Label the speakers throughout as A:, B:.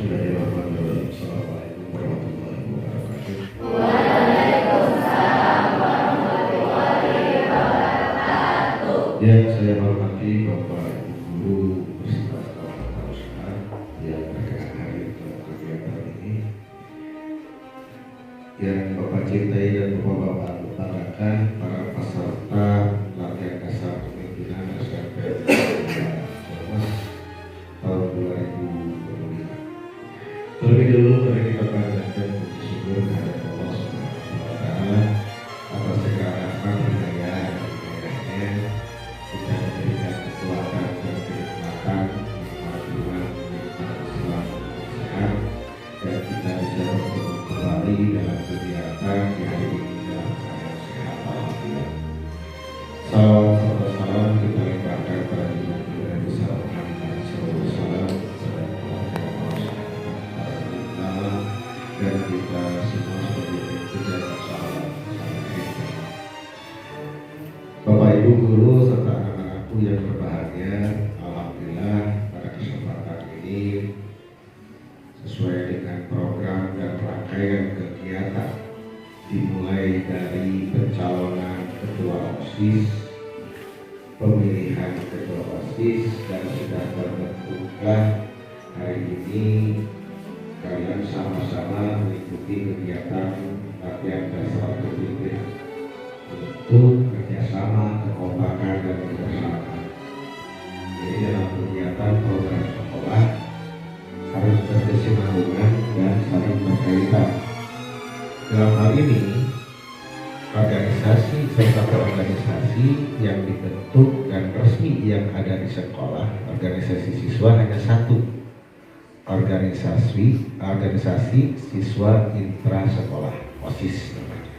A: Bismillahirrahmanirrahim. Assalamualaikum warahmatullahi wabarakatuh.
B: Waalaikumsalam warahmatullahi wabarakatuh.
A: Yang saya hormati Bapak Ibu Guru beserta kawan-kawan usaha yang berkenan hadir dalam kegiatan ini, yang Bapak cintai dan Bapak utarakan para peserta latihan dasar kepemimpinan SMP tahun 2025. Terlebih dahulu mari kita panjatkan puji syukur kepada Allah Subhanahu wa Ta'ala atas segala rahmat hidayah dan hidayahnya, kita diberikan kekuatan dan kenikmatan, nikmat iman, nikmat Islam, sehat, dan kita bisa bertemu kembali dalam kegiatan di hari ini dalam keadaan sehat alhamdulillah. Salawat serta salam kita limpahkan pada Nabi besar Muhammad SAW dan kita semua sebagai penjaga salam. Bapak Ibu Guru serta anak-anakku yang berbahagia, alhamdulillah pada kesempatan ini sesuai dengan program dan rangkaian kegiatan dimulai dari pencalonan ketua OSIS, pemilihan ketua OSIS, dan sudah terbentuklah hari ini kalian sama-sama mengikuti kegiatan latihan dasar kepemimpinan untuk kerjasama, kekompakan, dan kebersamaan. Jadi dalam kegiatan program sekolah harus berkesinambungan dan saling berkaitan. Dalam hal ini, organisasi serta organisasi yang dibentuk dan resmi yang ada di sekolah, organisasi siswa hanya satu, organisasi siswa intra sekolah, OSIS namanya.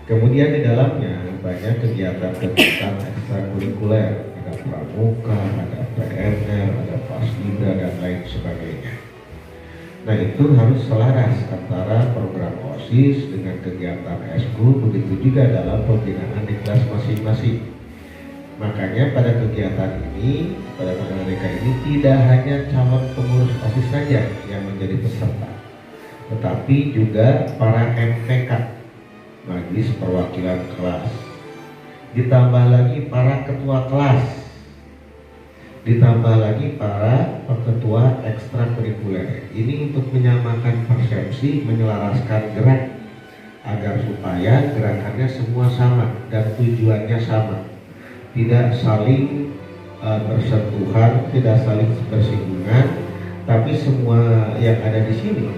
A: Kemudian di dalamnya banyak kegiatan-kegiatan ekstrakurikuler, ada pramuka, ada PNR, ada Paskibra, dan lain sebagainya. Nah, itu harus selaras antara program OSIS dengan kegiatan eskul, begitu juga dalam pembinaan di kelas masing-masing. Makanya pada kegiatan ini, pada mereka ini tidak hanya calon pengurus OSIS saja yang menjadi peserta, tetapi juga para MPK, Majelis Perwakilan Kelas, ditambah lagi para ketua kelas, ditambah lagi para ketua ekstrakurikuler. Ini untuk menyamakan persepsi, menyelaraskan gerak agar supaya gerakannya semua sama dan tujuannya sama, tidak saling bersentuhan, tidak saling bersinggungan, tapi semua yang ada di sini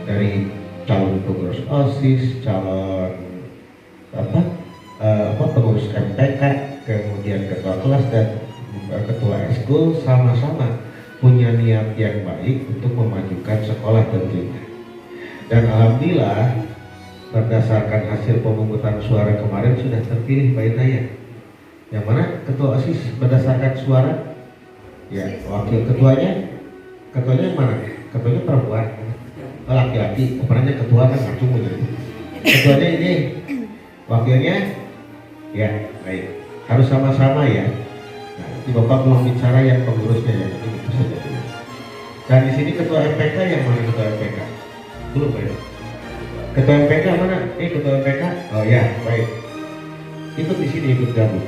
A: dari calon pengurus OSIS, calon pengurus MPK, kemudian ketua kelas dan ketua eskul sama-sama punya niat yang baik untuk memajukan sekolah tentunya. Dan alhamdulillah berdasarkan hasil pemungutan suara kemarin sudah terpilih Pak Hidayat. Yang mana ketua OSIS berdasarkan suara? Ya, wakil ketuanya yang mana? Ketuanya perempuan, laki-laki. Perannya ketua kan acung begitu. Ketuanya ini, wakilnya, ya baik. Harus sama-sama ya. Nah, ini Bapak belum bicara yang pengurusnya ya, ini itu saja. Dan di sini ketua MPK yang mana ketua MPK? Belum Pak. Ketua MPK mana? Ketua MPK. Oh ya, baik. Ikut di sini ikut gabung.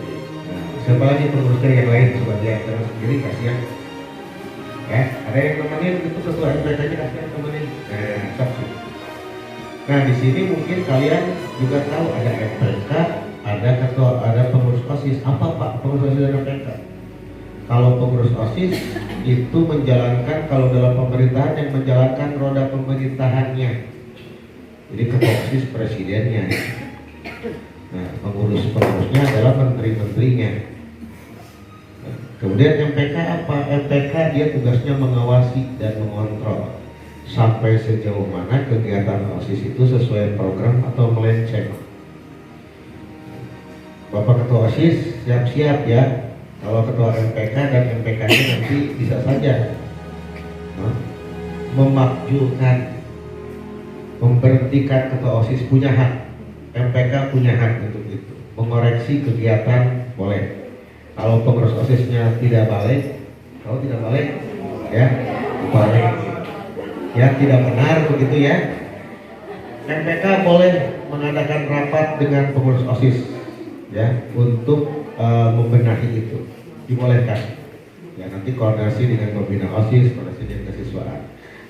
A: Siapa lagi pengurus yang lain sebagai terus sendiri kasihan. Ya, ada yang temenin itu ketua MPK nya kasihan temenin. Nah, di sini mungkin kalian juga tahu ada MPK, ada ketua, ada pengurus OSIS. Apa Pak pengurus OSIS dan MPK? Kalau pengurus OSIS itu menjalankan, kalau dalam pemerintahan yang menjalankan roda pemerintahannya. Jadi ketua OSIS presidennya. Nah, pengurus-pengurusnya adalah menteri-menterinya. Kemudian MPK apa? MPK dia tugasnya mengawasi dan mengontrol sampai sejauh mana kegiatan OSIS itu sesuai program atau melenceng. Bapak ketua OSIS siap-siap ya. Kalau ketua MPK dan MPK-nya nanti bisa saja memakjulkan, memberhentikan ketua OSIS, punya hak. MPK punya hak untuk itu. Mengoreksi kegiatan boleh. Kalau pengurus OSISnya tidak balik, kalau tidak balik, ya Boleh. Ya, tidak benar begitu ya. MPK boleh mengadakan rapat dengan pengurus OSIS ya untuk membenahi itu, dibolehkan. Ya, nanti koordinasi dengan pembina OSIS, koordinasi dengan kesiswaan.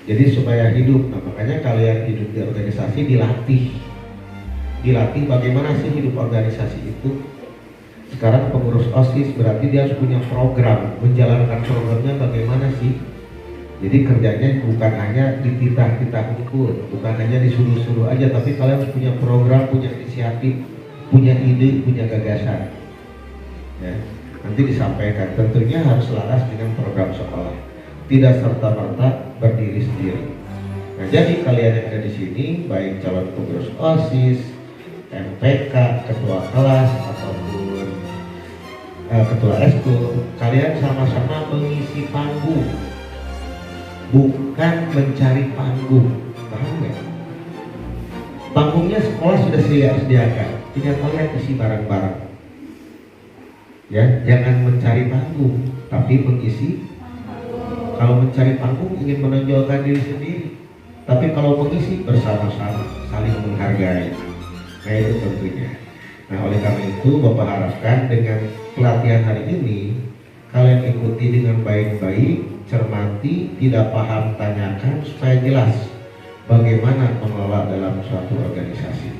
A: Jadi supaya hidup, nah makanya kalian hidup di organisasi dilatih bagaimana sih hidup organisasi itu. Sekarang pengurus OSIS berarti dia harus punya program, menjalankan programnya bagaimana sih. Jadi kerjanya bukan hanya dititah-titah ukur, bukan hanya disuruh-suruh aja, tapi kalian harus punya program, punya inisiatif, punya ide, punya gagasan. Ya, nanti disampaikan. Tentunya harus selaras dengan program sekolah, tidak serta-merta berdiri sendiri. Nah, jadi kalian yang ada di sini, baik calon pengurus OSIS, MPK, ketua kelas ataupun ketua eskul, kalian sama-sama mengisi panggung. Bukan mencari panggung, paham nggak? Panggungnya sekolah sudah sediakan, tinggal kalian isi barang-barang. Ya, jangan mencari panggung, tapi mengisi. Kalau mencari panggung ingin menonjolkan diri sendiri, tapi kalau mengisi bersama-sama, saling menghargai. Nah itu tentunya. Nah oleh karena itu Bapak harapkan dengan pelatihan hari ini kalian ikuti dengan baik-baik, cermati, tidak paham tanyakan supaya jelas bagaimana mengelola dalam suatu organisasi.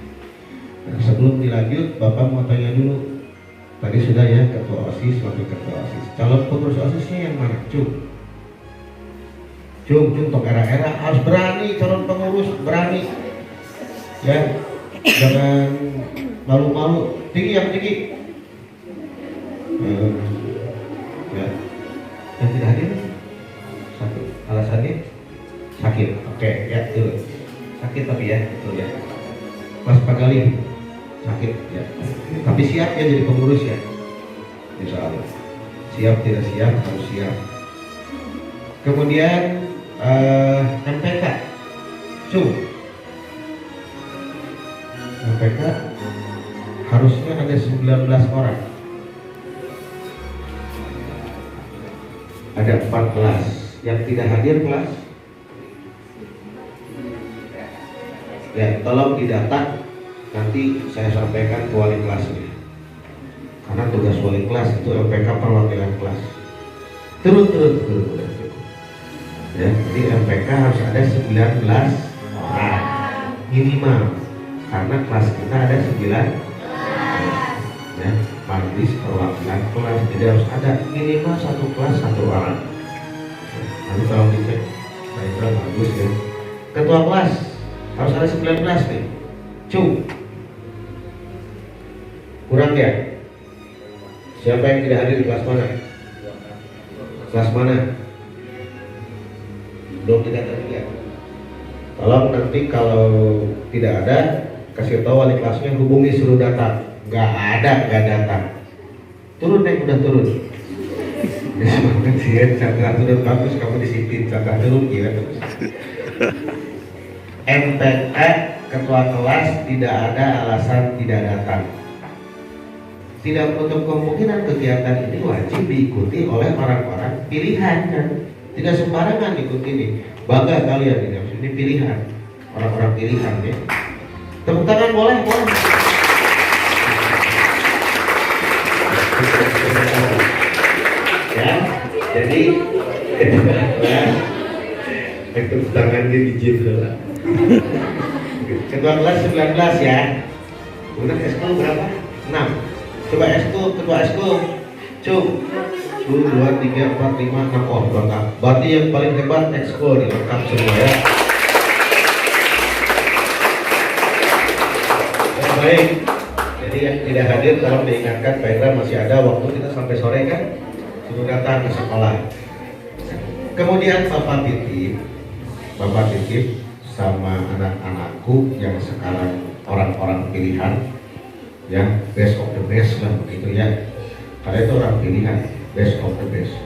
A: Nah, sebelum dilanjut, Bapak mau tanya dulu. Tadi sudah ya ketua OSIS, wakil ketua OSIS. Calon pengurus OSISnya yang mana? Cung, tok era-era harus berani, calon pengurus berani. Ya, jangan malu-malu. Tinggi yang tinggi. Ya, yang tidak hadir. Satu, alasannya sakit. Oke, ya betul. Sakit tapi ya, betul ya. Mas Pagali sakit ya. Tapi siap ya jadi pengurus ya. Insya Allah. Siap tidak siap harus siap. Kemudian MPK, MPK harusnya ada 19 orang. Ada 4 kelas. Yang tidak hadir kelas ya tolong didata, nanti saya sampaikan ke wali kelasnya, karena tugas wali kelas itu MPK perwakilan kelas. Turun ya, jadi MPK harus ada 19 orang minimal, karena kelas kita ada 9 ya, majelis perwakilan kelas, jadi harus ada minimal 1 kelas 1 orang. Nanti kalau dicek, saya bagus ya. Ketua kelas harus ada 19 nih. Kurang ya? Siapa yang tidak hadir di kelas mana? Kelas mana? Belum didata juga. Tolong nanti kalau tidak ada, kasih tahu wali kelasnya, hubungi suruh datang. Gak datang. Turun deh, udah turun. Semangat sih ya, cakap turun bagus, kamu disiplin, cakap turun ya terus. MPK ketua kelas tidak ada alasan tidak datang. Tidak menutup kemungkinan kegiatan ini wajib diikuti oleh orang-orang pilihan kan. Tidak sembarangan ikut ini. Bangga kalian ini pilihan, orang-orang pilihan ya. Tepuk tangan boleh. Ya, jadi tepuk tangan di gym dulu. Ketua kelas 19 ya. Kemudian eskul berapa? 6. Coba eskul, ketua eskul. 1, 2, 3, 4, 5, 6. Oh, lengkap. Berarti yang paling hebat eskul nih, lengkap semua ya. Baik. Jadi yang tidak hadir tolong diingatkan, Pak Indra masih ada waktu, kita sampai sore kan? Suruh datang ke sekolah. Kemudian Bapak titip sama anak-anakku yang sekarang orang-orang pilihan, ya best of the best lah begitu ya. Kalian itu orang pilihan, best of the best.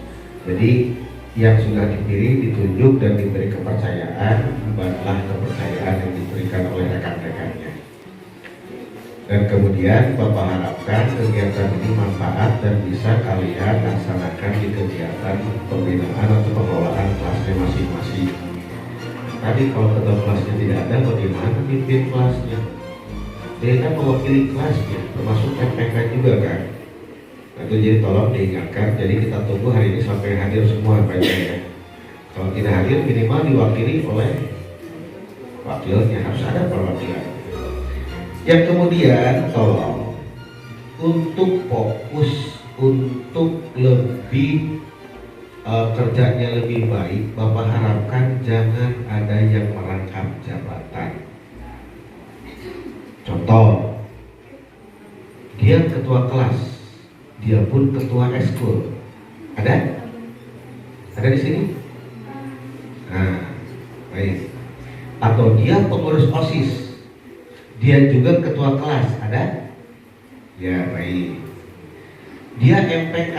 A: Jadi yang sudah dipilih, ditunjuk dan diberi kepercayaan, bukanlah kepercayaan yang diberikan oleh rekan-rekannya. Dan kemudian Bapak harapkan kegiatan ini manfaat dan bisa kalian laksanakan di kegiatan pembinaan atau pengelolaan kelasnya masing-masing. Tadi kalau ketua kelasnya tidak ada, bagaimana pimpin kelasnya? Dia kan mewakili kelasnya, termasuk MPK juga kan. Itu jadi tolong diingatkan. Jadi kita tunggu hari ini sampai hadir semua baiknya ya. Kalau tidak hadir minimal diwakili oleh wakilnya, harus ada perwakilan. Yang kemudian tolong untuk fokus, untuk lebih kerjanya lebih baik, Bapak harapkan jangan ada yang merangkap jabatan. Contoh, dia ketua kelas, dia pun ketua ekskul. Ada? Ada di sini? Nah, baik. Atau dia pengurus OSIS, dia juga ketua kelas, ada? Ya, baik. Dia MPK,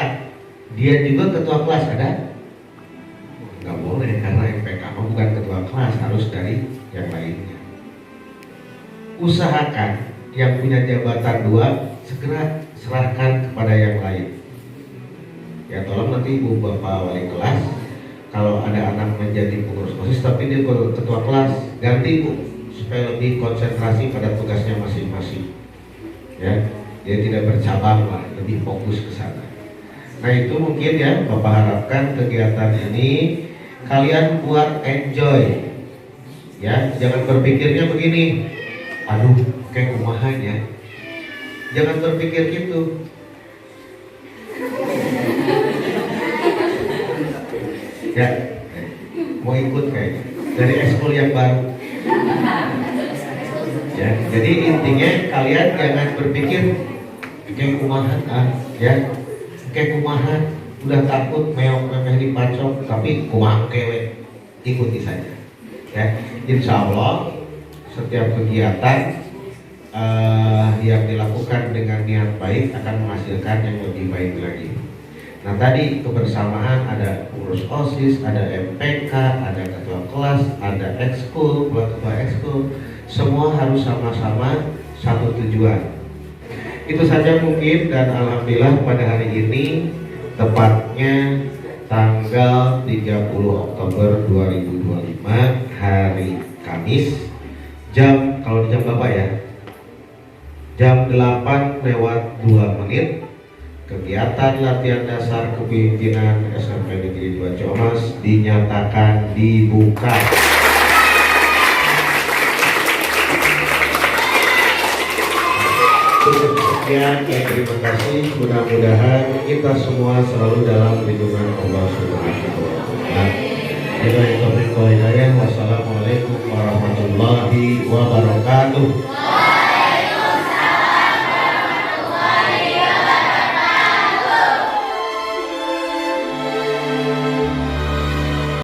A: dia juga ketua kelas, ada? Nggak boleh, karena MPK bukan ketua kelas, harus dari yang lainnya. Usahakan yang punya jabatan 2 segera serahkan kepada yang lain. Ya, tolong nanti Ibu Bapak wali kelas, kalau ada anak menjadi pengurus OSIS tapi dia ketua kelas, ganti Bu, supaya lebih konsentrasi pada tugasnya masing-masing. Ya, dia tidak bercabang lah, lebih fokus ke sana. Nah itu mungkin ya Bapak harapkan kegiatan ini kalian buat enjoy. Ya, jangan berpikirnya begini, aduh kayak kumahanya. Jangan berpikir gitu. Ya, mau ikut kayaknya dari ekskul yang baru. Ya, jadi intinya kalian jangan berpikir kayak kumahan ya, kayak kumahan udah takut meong memeh dipacok tapi kumang kewe, ikuti saja. Ya, insya Allah setiap kegiatan yang dilakukan dengan niat baik akan menghasilkan yang lebih baik lagi. Nah tadi kebersamaan, ada pengurus OSIS, ada MPK, ada ketua kelas, ada ekskul, ketua ekskul, semua harus sama-sama satu tujuan. Itu saja mungkin, dan alhamdulillah pada hari ini tepatnya tanggal 30 Oktober 2025 hari Kamis, kalau di jam berapa ya? Jam 8:02 kegiatan latihan dasar kepemimpinan SMP Negeri 2 Ciamas dinyatakan dibuka. Sekian, terima kasih. Mudah-mudahan kita semua selalu dalam lindungan Allah Subhanahu wa Ta'ala. Wassalamualaikum warahmatullahi wabarakatuh.